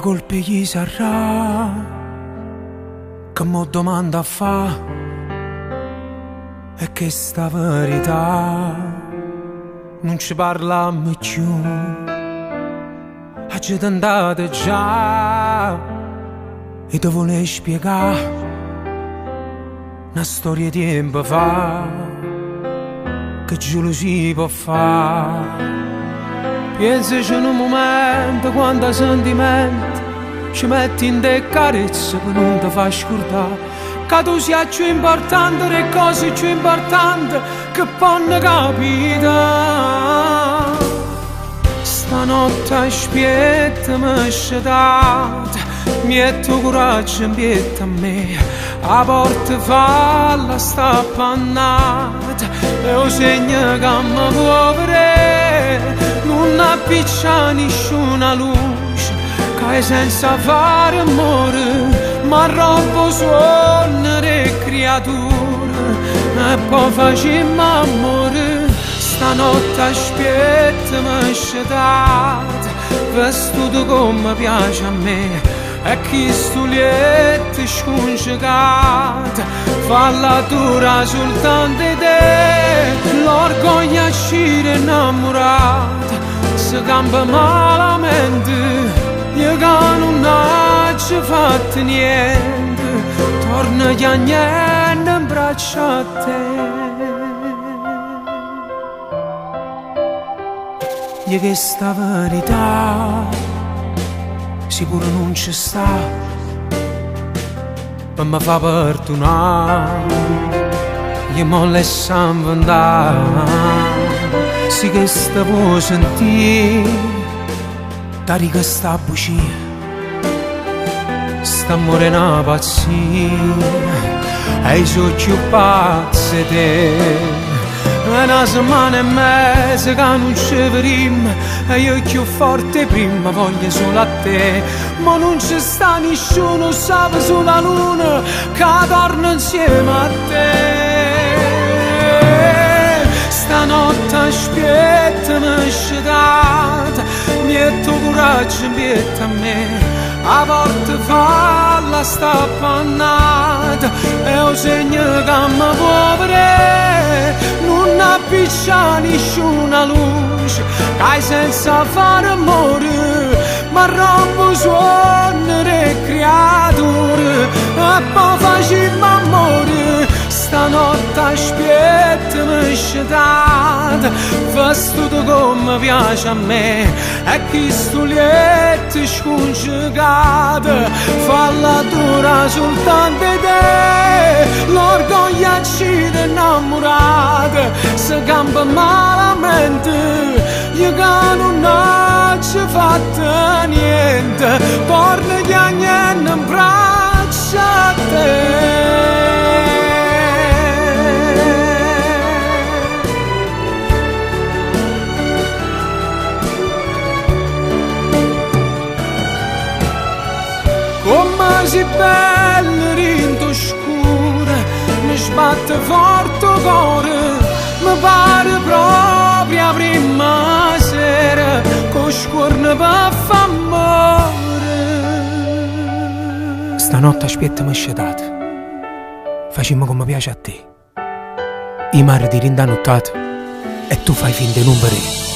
colpa gli sarà, che mo domanda a fa, è che sta verità non ci parliamo più. Oggi t'andate già e ti volevo spiegare una storia di tempo fa che gelosia può fare. Pensaci in un momento quando sentimento ci metti in te carezza che non ti fa scordare che tu sia più importante, le cose più importanti che possono capitare. Stanotte aspetta mi scetate, metto coraggio in pietta a me, a porta falla sta appannata e lo segno che mi può vedere, non appiccia nessuna luce che è senza fare amore, ma roba suonare creature e poi facciamo amore. Stanotte aspetta mi scetate, vestuto come piace a me, e chi stuliette scongiugate, falla dura soltanto di te, l'orgoglio uscire innamorata, se cambia malamente, io che non ho fatto niente, torna gli agnelli in braccio a te. Io che sta verità sicuro non ci sta, ma mi fa perdonare, io mo lasciamo andare, sì che sta può sentire, dari che sta bucia, sta morendo una pazzia, e i suoi più pazzi te. Una settimana e mezza che non ci vedremo e io più forte prima voglio solo a te, ma non ci sta nessuno, sa sulla luna che torna insieme a te. Stanotte aspetta mi scetate, metto coraggio in pietta a me, a porta falla sta appannata e lo segno che mi può vedere, non appiccia nessuna luce che è senza fare amore, ma rompo suonare creature e poi facciamo amore. Stanotte aspetta mi scetate, vestuto come piace a me, e chi stuliette scongiugate, falla dura soltanto di te, l'orgoglio uccide innamorata, se cambia malamente, io che non ho fatto niente, torna gli agnelli in braccio a te. Come si bella rinto scura, mi sbatte forte il cuore, mi pare proprio la prima sera, con scuorne per f'amore. Stanotte aspetta mi scetate, facciamo come piace a te, i mari ti rindanottati e tu fai finta di non vedere.